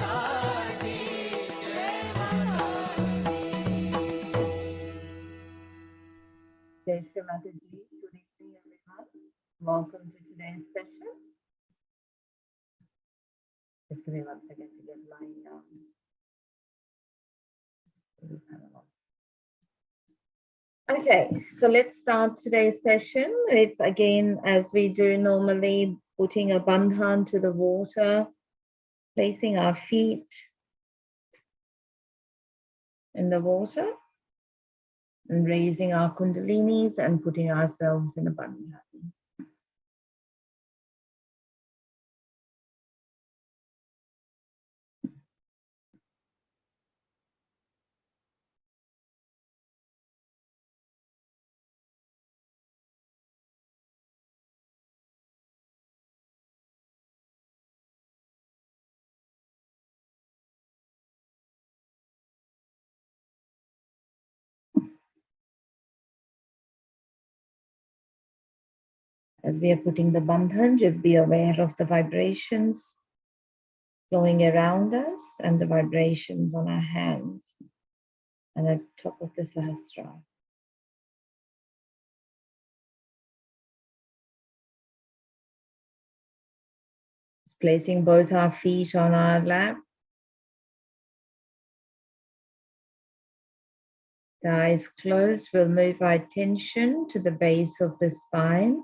Jai Shri Mataji, good evening everyone. Welcome to today's session. Just give me 1 second to get my panel on. Okay, so let's start today's session with, again, as we do normally, putting a bandhan to the water, placing our feet in the water, and raising our kundalinis and putting ourselves in a bandhan. As we are putting the bandhan, just be aware of the vibrations flowing around us and the vibrations on our hands and at the top of the Sahasrara. Placing both our feet on our lap. The eyes closed, we'll move our attention to the base of the spine.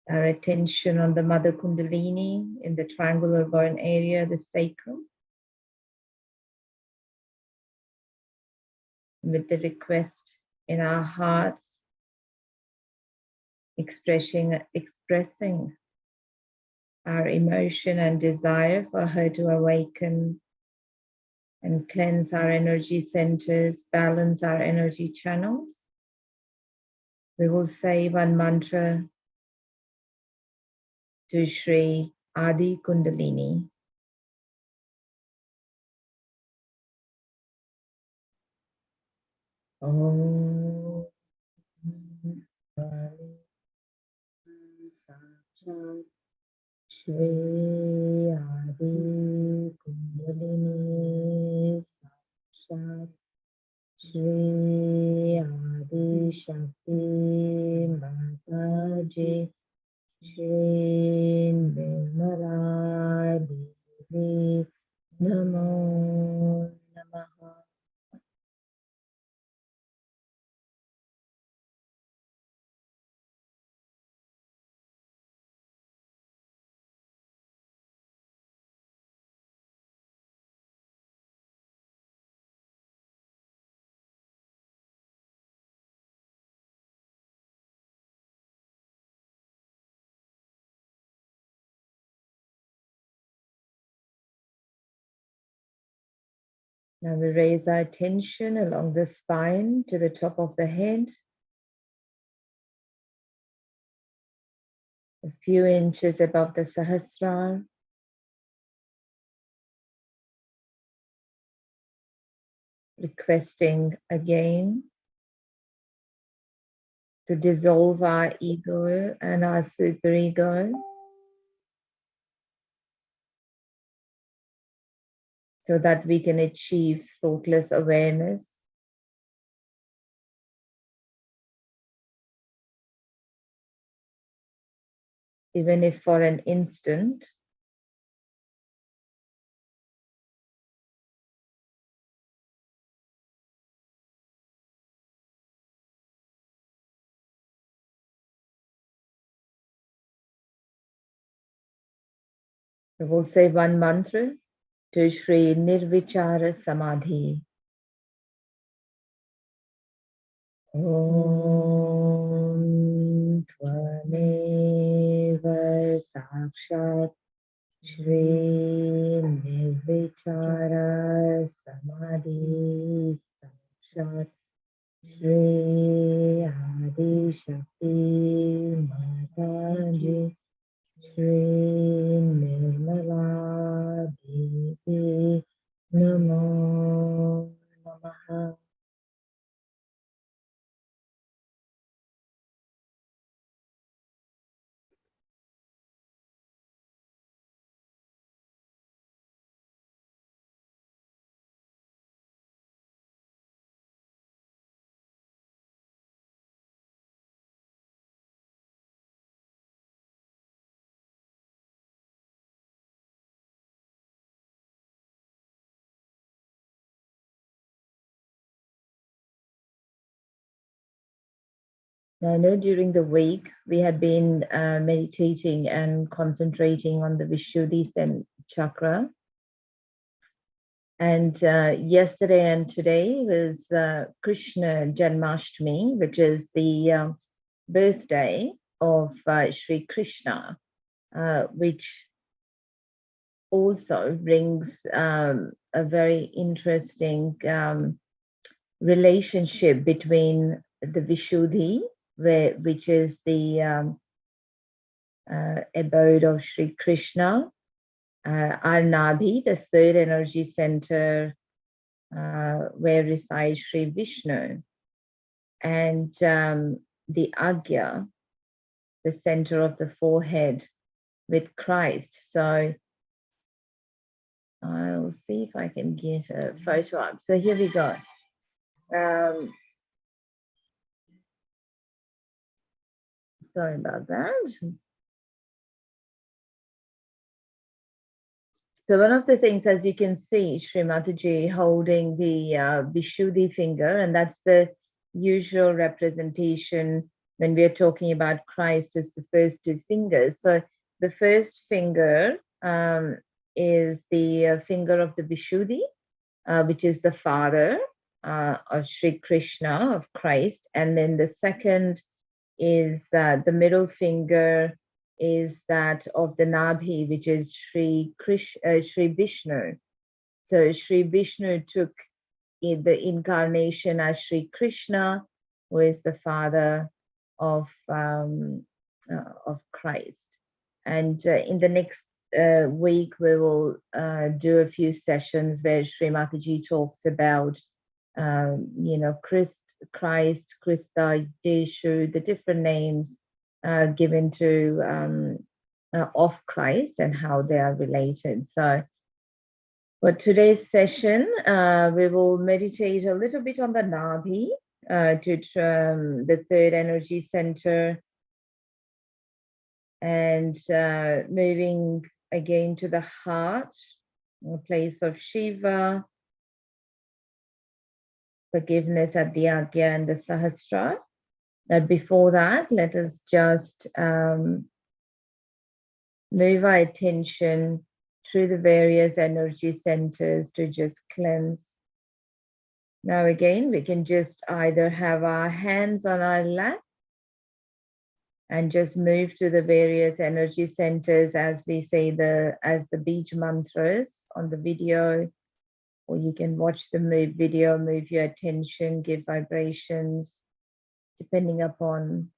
Our attention on the Mother Kundalini in the triangular bone area, the sacrum. With the request in our hearts, expressing our emotion and desire for her to awaken and cleanse our energy centers, balance our energy channels. We will say one mantra to Shri Adi Kundalini. Om Sahaja Shri Adi Kundalini Sahaja Shri Adi Shakti Mataji Shri Mataji Namo Namaha. Now we raise our attention along the spine to the top of the head. A few inches above the Sahasrara. Requesting again to dissolve our ego and our superego, so that we can achieve thoughtless awareness. Even if for an instant, so we'll say one mantra to Shri Nirvichara Samadhi. Om Tvameva Sakshat Shri Nirvichara Samadhi Sakshat Shri Adi Shakti Mataji Shri Nirmala Devi Namo Namaha. I know during the week we had been meditating and concentrating on the Vishuddhi chakra. And yesterday and today was Krishna Janmashtami, which is the birthday of Shri Krishna, which also brings a very interesting relationship between the Vishuddhi, which is the abode of Shri Krishna, our Nabhi, the third energy center where resides Shri Vishnu, and the Agya, the center of the forehead with Christ. So I'll see if I can get a photo up. So here we go. Sorry about that. So one of the things, as you can see, Shri Mataji holding the Vishuddhi finger, and that's the usual representation when we are talking about Christ as the first two fingers. So the first finger is the finger of the Vishuddhi, which is the father of Shri Krishna, of Christ. And then the second is the middle finger is that of the Nabhi, which is Shri Vishnu. So Shri Vishnu took the incarnation as Shri Krishna, who is the father of Christ. And in the next week, we will do a few sessions where Shri Mataji talks about, Christ, Krista, Yeshu, the different names given to of Christ and how they are related. So for today's session, we will meditate a little bit on the Nabhi, to the third energy center, and moving again to the heart, a place of Shiva, forgiveness at the Agya and the Sahasrara. But before that, let us just move our attention through the various energy centers to just cleanse. Now again, we can just either have our hands on our lap and just move to the various energy centers as we say as the Bij mantras on the video, or you can watch the video, move your attention, give vibrations, depending upon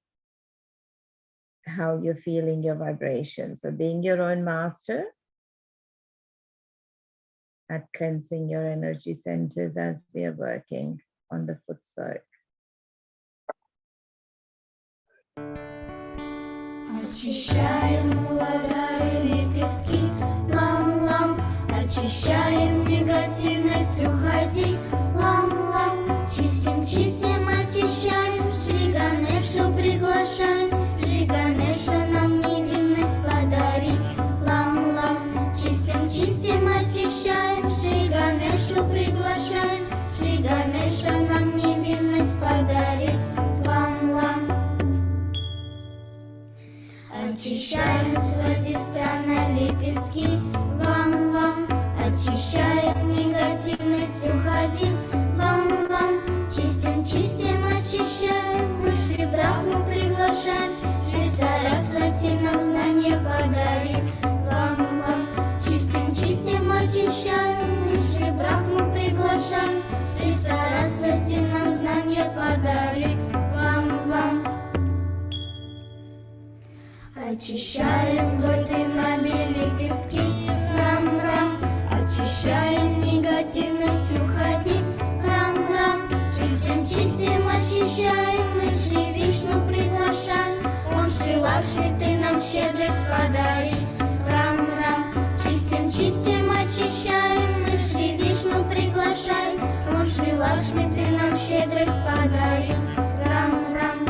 how you're feeling your vibrations. So being your own master at cleansing your energy centers as we are working on the foot soak. Очищаем уладары лепестки, лам-лам. Очищаем негативность, уходи, лам-лам. Чистим, чистим, очищаем, Шри Ганешу приглашаем, Шри Ганеша нам невинность подари, лам-лам. Чистим, чистим, очищаем, Шри Ганешу приглашаем, Шри Ганеша нам невинность подари, лам-лам. Очищаем свадистана лепестки, вам-вам. Очищаем негативность, уходим, вам-вам. Чистим, чистим, очищаем, мы Шри Брахму приглашаем, Шри Сарасвати нам знание подари, вам-вам. Чистим, чистим, очищаем, мы Шри Брахму приглашаем, Шри Сарасвати нам знание подари, вам-вам. Очищаем воды на лепестки, рам-рам. Очищаем негативность, уходи, рам-рам. Чистим, чистим, очищаем, мы Шри Вишну приглашаем, Ом Шри Лакшми, ты нам щедрость подари, рам-рам. Чистим, чистим, очищаем, мы Шри Вишну приглашаем, Ом Шри Лакшми, ты нам щедрость подари, рам-рам.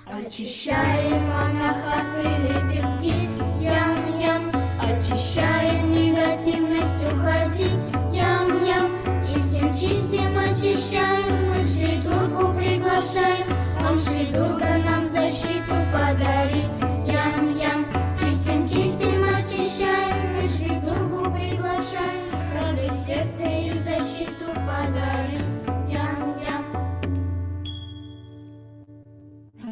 Очищаем анахаты лепестки, ям-ям. Очищаем негативность, уходи, ям-ям. Чистим, чистим, очищаем, мы Шри Дургу приглашаем, приглашаем. Ом Шри Дурга нам защиту подари. Ям-ям, чистим, чистим, очищаем. Мы Шри Дургу приглашаем. Радость сердца и защиту подари. Ям-ям.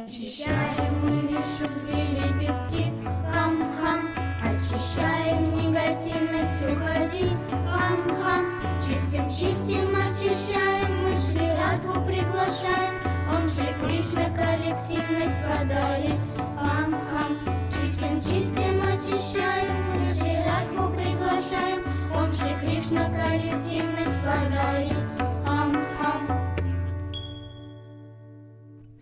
Очищаем мы Вишудди лепестки. Хам-хам. Очищаем негативность, уходи. Хам-хам. Чистим, чистим, очищаем. Мы Шри Радху приглашаем. Ом Шри Кришна коллективность подари. Хам-хам. Чистим, чистим, очищаем. Мы Шри Радху приглашаем. Ом Шри Кришна коллективность подари. Хам-хам.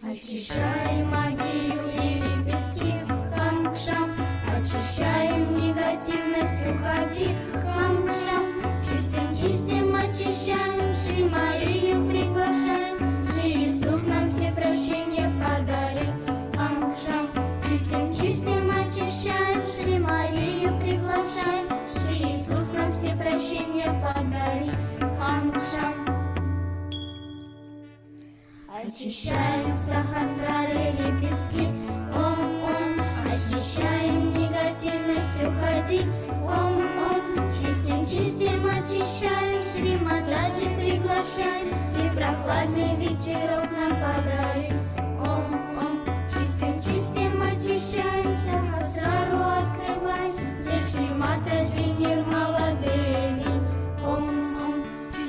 Очищаем магию и лепестки. Хам-шам. Очищаем негативность, уходи. Хам-шам. Чистим, чистим, очищаем. Шри Марию приглашаем. Шри Иисус нам все прощения подари. Хам-шам. Чистим, чистим, очищаем. Шри Марию приглашаем. Шри Иисус нам все прощения подари. Хам-шам. Очищаем сахасрары лепестки. Ом-ом. Очищаем негативность, уходи. Ом-ом. Чистим, чистим, очищаем. Шри Матаджи приглашаем. И прохладный ветерок нам подари. Ом-ом. Чистим, чистим, очищаем. Сахасрару открывай. Джай Шри Матаджи Нирмала Деви. Ом-ом.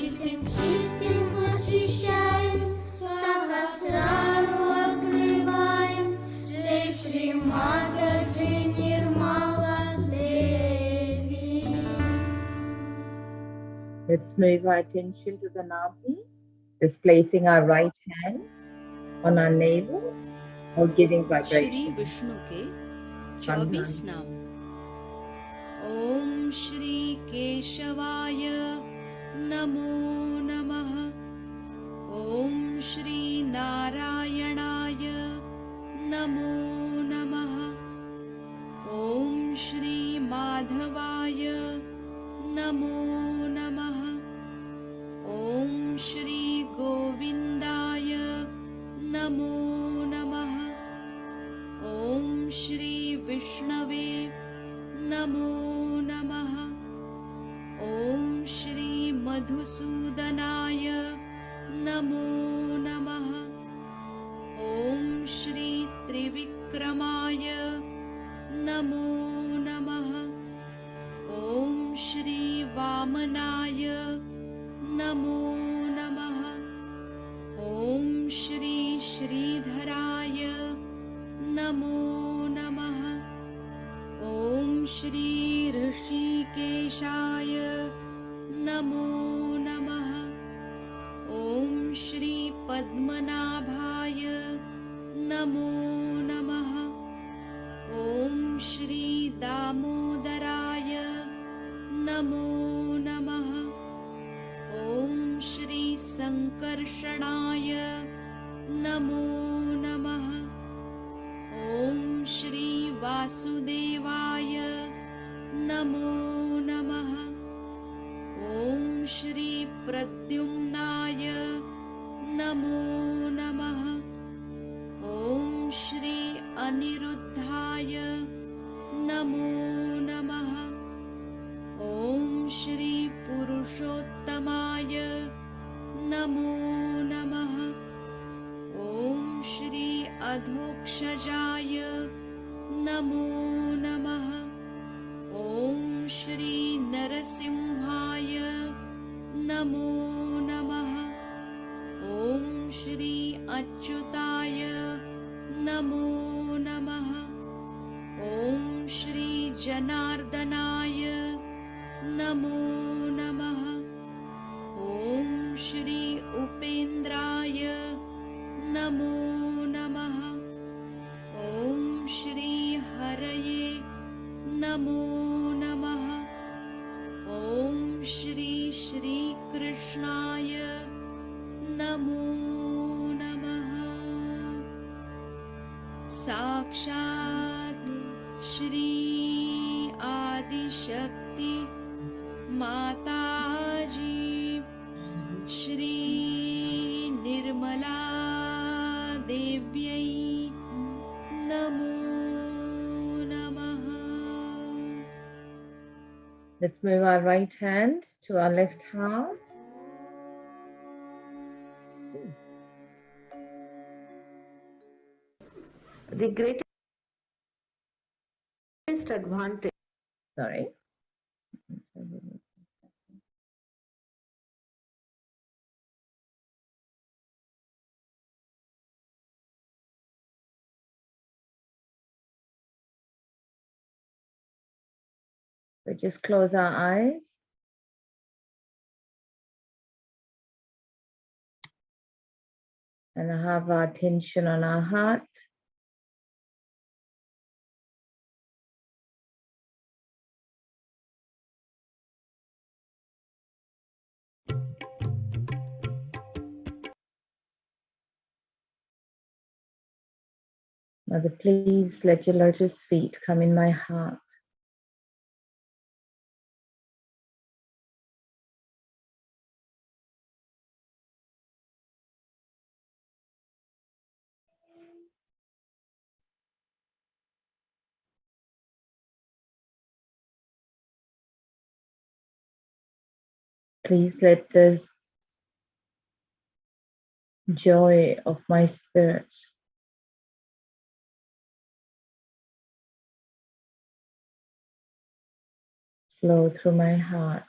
Чистим, чистим, очищаем. Сахасрару открываем. Джай Шри Матаджи Нирмала Деви. Let's move our attention to the Nabhi, just placing our right hand on our navel or giving Shri vibration. Vishnu के 24 नाम। ओम श्री केशवाय नमो नमः। ओम श्री नारायणाय नमो नमः। ओम श्री माधवाय नमो नमः। ओम श्री गोविंदाय नमो नमः। ओम श्री विष्णवे नमो नमः। ओम श्री मधुसूदनाय नमो नमः। ओम श्री त्रिविक्रमाय नमो नमः। ओम श्री वामनाय नमो नमः। ओम श्री श्रीधराय नमो नमः। ओम श्री ऋषिकेशाय नमो नमः। ओम श्री पद्मनाभाय नमो नमः। ओम श्री दामोदराय नमो नमः। ओम श्री संकर्षणाय नमो नमः। ओम श्री वासुदेवाय नमो नमः। ओम श्री प्रद्युम्नाय नमो नमः। ओम श्री अनिरुद्धाय नमो नमः। ओम श्री पुरुषोत्तमाय नमो नमः। ओम श्री अधोक्षजाय नमो नमः। ओम श्री नरसिंहाय नमो नमः। ओम श्री अच्युताय नमो नमः। ओम श्री जनार्दनाय नमो नमः। ओम श्री उपेन्द्राय नमो नमः। ओम श्री हरये नमो नमः। ओम श्री श्री कृष्णाय नमो नमः। साक्षात् श्री आदिशक्ति माताजी Shri Nirmala Let's move our right hand to our left heart. The greatest advantage. Sorry. So just close our eyes. And have our attention on our heart. Mother, please let your lotus feet come in my heart. Please let this joy of my spirit flow through my heart.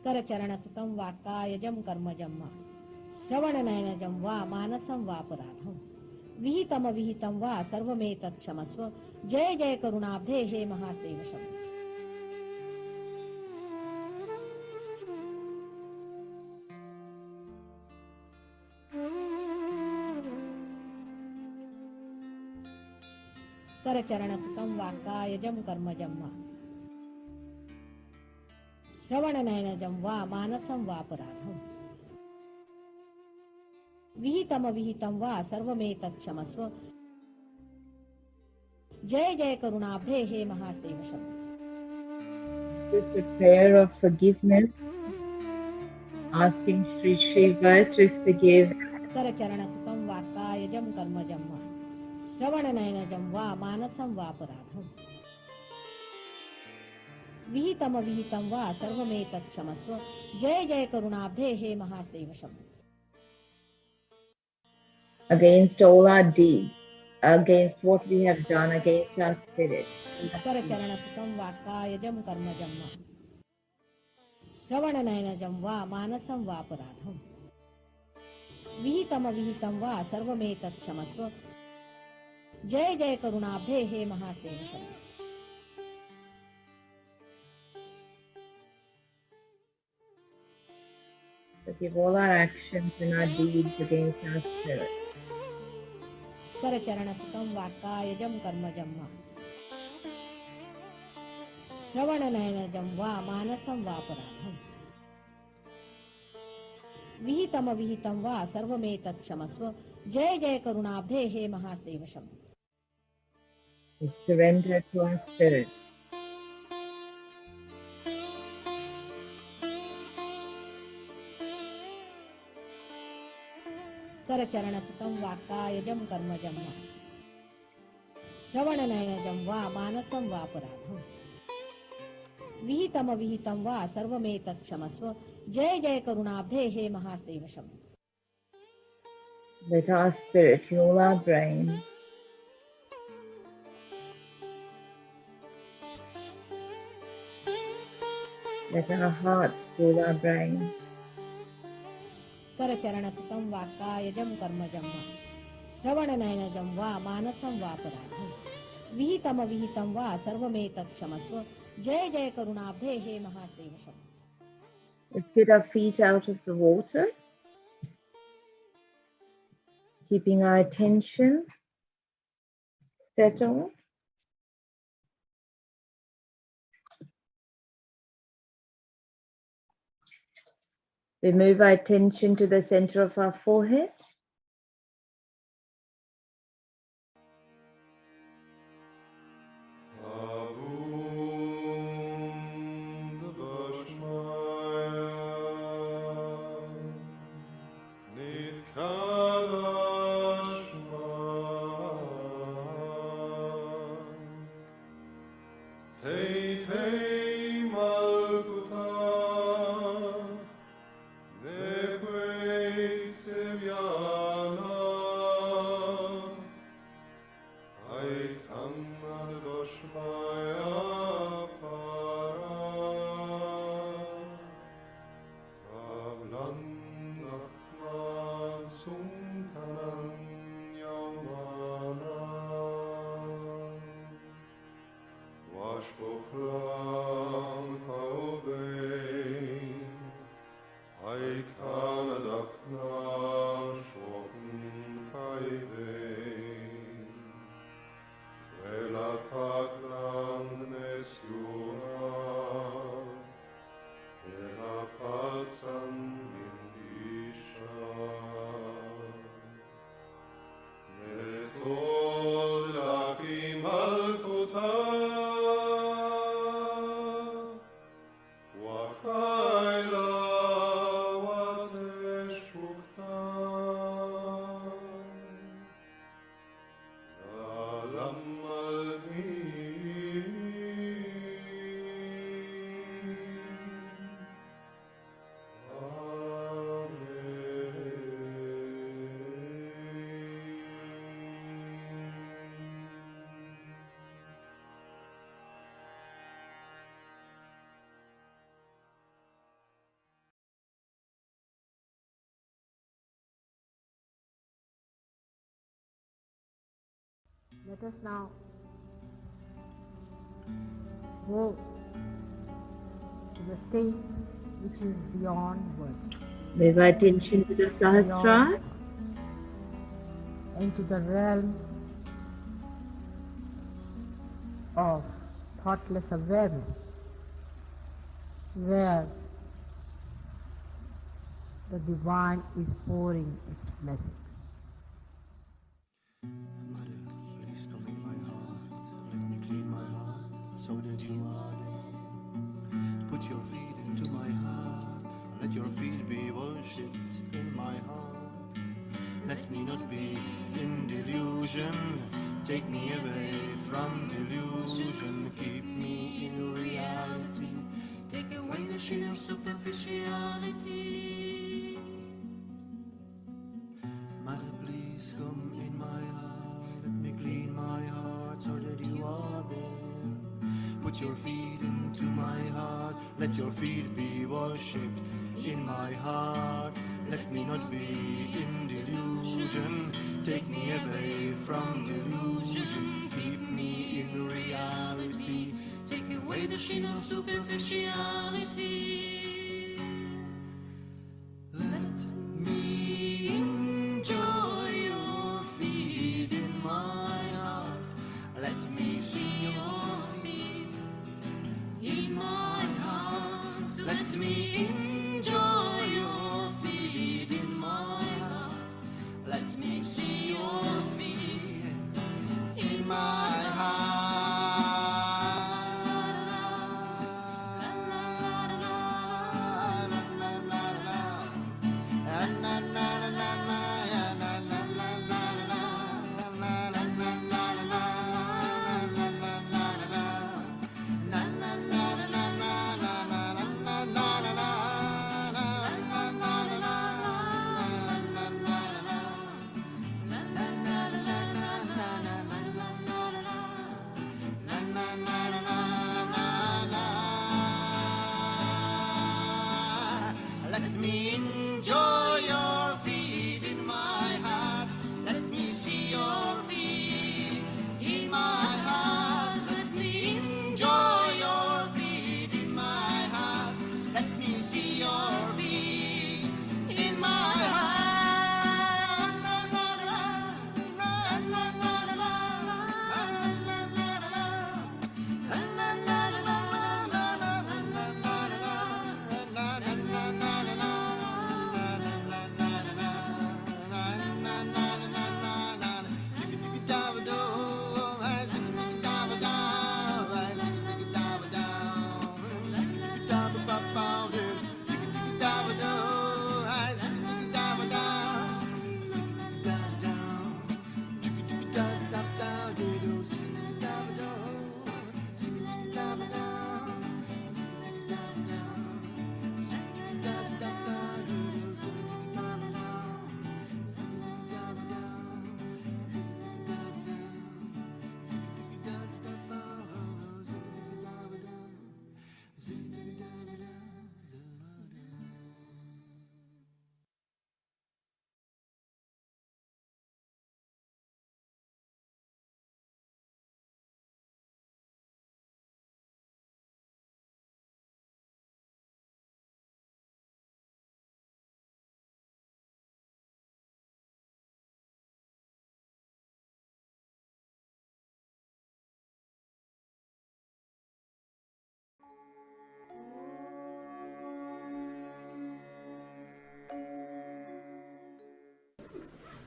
करचरणसुतं वा कायजं कर्मजं वा श्रवणनयनजं वा मानसं वापराधं विहितमविहितं वा सर्वमेतत् क्षमस्व। जय जय करुणाब्धे हे महादेव शंभो। करचरणसुतं वा कायजं कर्मजं वा श्रवणनयनजं वा मानसं वापराधं विहितमविहितं वा सर्वमेतत् क्षमस्व। जय जय करुणाब्धे हे Mahadev Shambho. This is a prayer of forgiveness, asking Shri Shiva to forgive करचरणसुतं वा कायजं कर्मजं वा श्रवणनयनजं वा मानसं वापराधं विहितमविहितं वा सर्वमेतत् क्षमस्व। जय जय करुणाब्धे हे Mahadev Shambho. against all our deeds, against what we have done, against our spirit. करचरणसुतं वा कायजं कर्मजं वा श्रवणनयनजं वा मानसं वापराधं विहितम विहितं वा सर्वमेतत् क्षमस्व। जय जय करुणाब्धे हे महादेव शरण। Forgive all our actions and our deeds against our spirit. करचरण सुतम वाक्कायजम कर्मजम वा श्रवण नयनजम वा मानसम वापराधम विहितम विहितं वा सर्वमेतत् क्षमस्व। जय जय करुणाब्धे हे महादेव शरण। We surrender to our spirit. करचरण सुतम वाक्कायजम कर्मजम वा श्रवण नयनजम वा मानसम वापराधम विहितम विहितं वा सर्वमेतत् क्षमस्व। जय जय करुणाब्धे हे महादेव शरण। Let our spirit rule our brain. Let our hearts rule our brain. करचरण सुतम वाक्कायजम कर्मजम वा श्रवण नयनजम वा मानसम वापराधम विहितम विहितं वा सर्वमेतत् क्षमस्व। जय जय करुणाब्धे हे महादेव शरण। Let's get our feet out of the water, keeping our attention settled. We move our attention to the center of our forehead. Let us now go to the state which is beyond words, Move our attention to the Sahasrara. into the realm of thoughtless awareness, where the divine is pouring its blessings. Please come in my heart, let me clean my heart so that you are there. Put your feet into my heart, let your feet be worshipped in my heart. Let me not be in delusion, take me away from delusion, keep me in reality, take away the sheen of superficiality. Mother, please come in my heart, let me clean my heart so that you are there. Put your feet into my heart, let your feet be worshipped in my heart. Let me not be in delusion. Take me away from delusion. Keep me in reality. Take away the sheen of superficiality. Let me enjoy your feet in my heart. Let me see your feet in my heart. Let me enjoy your feet in my heart. Let me see your feet in my heart. Let me enjoy your feet in my heart. Let me see your feet in my heart. Let me enjoy your feet in my heart. Let me see your feet in my heart.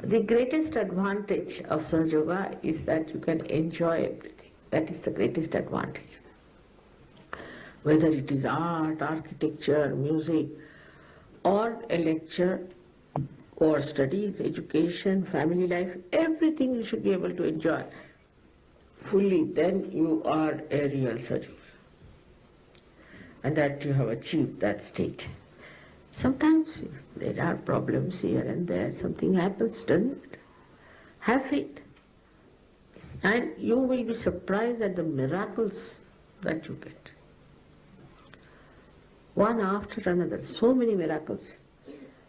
The greatest advantage of Sahaja Yoga is that you can enjoy everything. That is the greatest advantage. Whether it is art, architecture, music, or a lecture, or studies, education, family life, everything you should be able to enjoy fully, then you are a real sadhguru. And that you have achieved that state. Sometimes there are problems here and there, something happens, doesn't it? Have faith. And you will be surprised at the miracles that you get. One after another, so many miracles.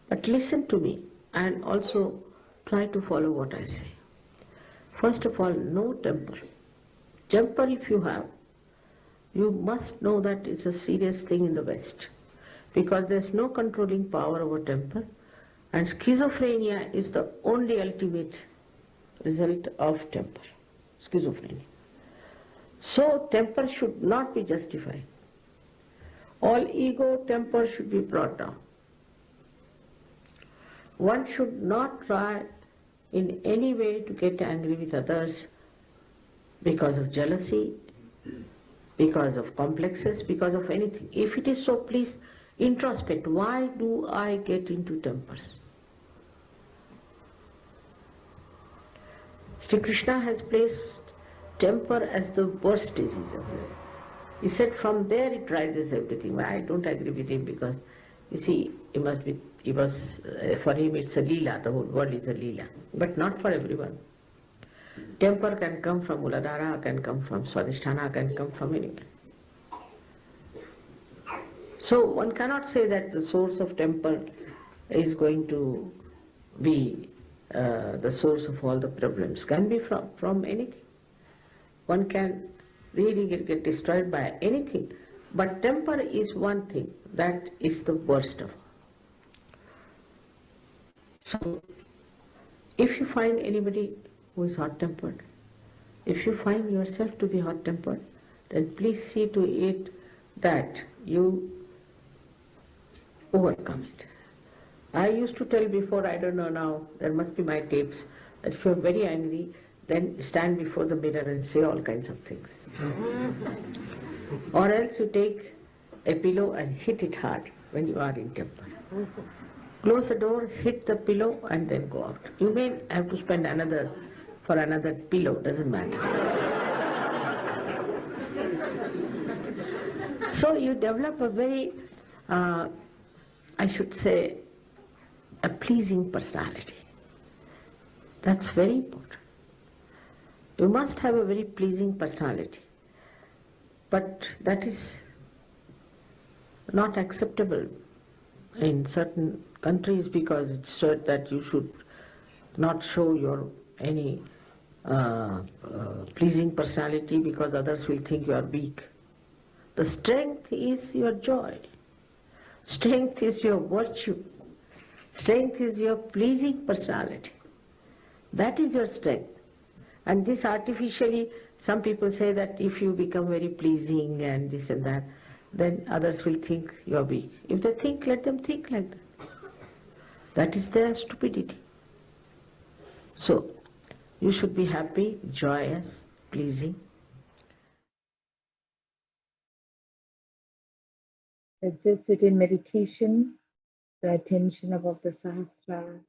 But listen to me and also try to follow what I say. First of all, no temper. Temper if you have, you must know that it's a serious thing in the West. Because there's no controlling power over temper, and schizophrenia is the only ultimate result of temper. Schizophrenia. So temper should not be justified. All ego, temper should be brought down. One should not try in any way to get angry with others because of jealousy, because of complexes, because of anything. If it is so, please introspect. Why do I get into tempers? Shri Krishna has placed temper as the worst disease of life. He said from there it rises everything. I don't agree with him because, you see, for him it's a leela, the whole world is a leela, but not for everyone. Temper can come from Muladhara, can come from Swadhisthana, can come from anywhere. So one cannot say that the source of temper is going to be the source of all the problems. Can be from anything. One can really get destroyed by anything. But temper is one thing, that is the worst of all. So, if you find anybody who is hot-tempered, if you find yourself to be hot-tempered, then please see to it that you overcome it. I used to tell before, I don't know now, there must be my tapes, that if you're very angry, then stand before the mirror and say all kinds of things. Or else you take a pillow and hit it hard when you are in temper. Close the door, hit the pillow and then go out. You may have to spend another pillow, doesn't matter. So you develop a very, I should say, a pleasing personality. That's very important. You must have a very pleasing personality. But that is not acceptable in certain countries because it's said that you should not show your any pleasing personality because others will think you are weak. The strength is your joy. Strength is your virtue. Strength is your pleasing personality. That is your strength. And this artificially, some people say that if you become very pleasing and this and that, then others will think you are weak. If they think, let them think like that. That is their stupidity. So, you should be happy, joyous, pleasing. Let's just sit in meditation, the attention above the Sahasrara.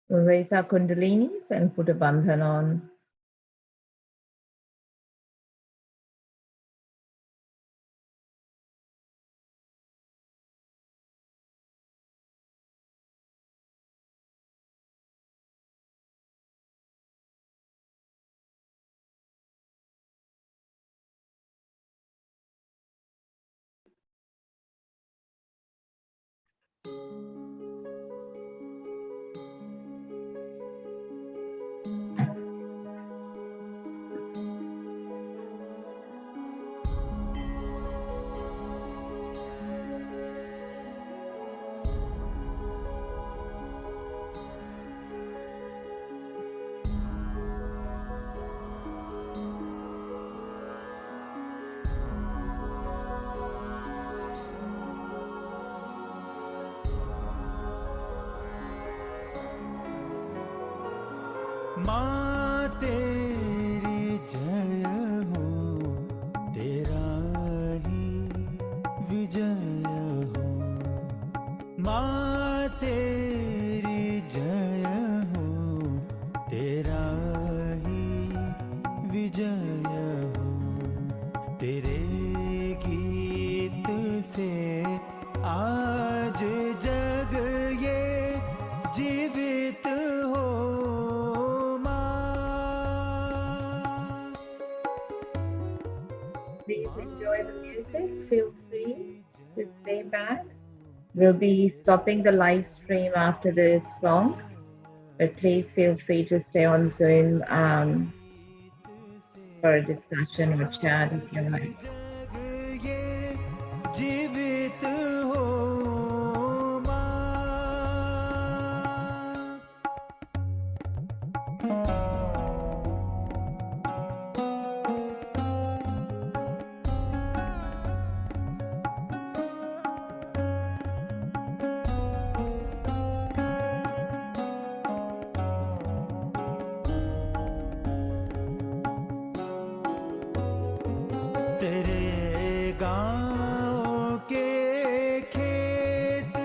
We'll raise our Kundalinis and put a bandhan on. माँ तेरी जय हो, तेरा ही विजय हो। माँ तेरी जय हो, तेरा ही विजय हो। तेरे गीत से आज जग ये जीवित हो। Please enjoy the music. Feel free to stay back. We'll be stopping the live stream after this song, but please feel free to stay on Zoom for a discussion or chat if you like. जीवित हो माँ। तेरे गाँव के खेत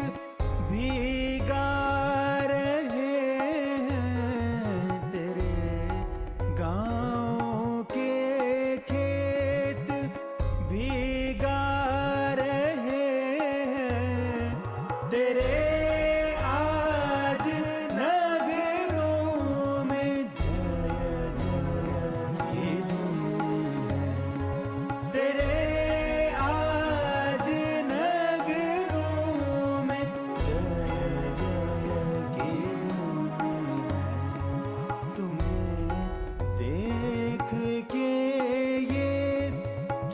भीगा रहे हैं। तेरे गाँव के खेत भीगा रहे हैं। तेरे आज नगरों में जय जय की धूम है। तेरे आज नगरों में जय जय की धूम है। तुम्हें देख के ये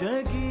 जगी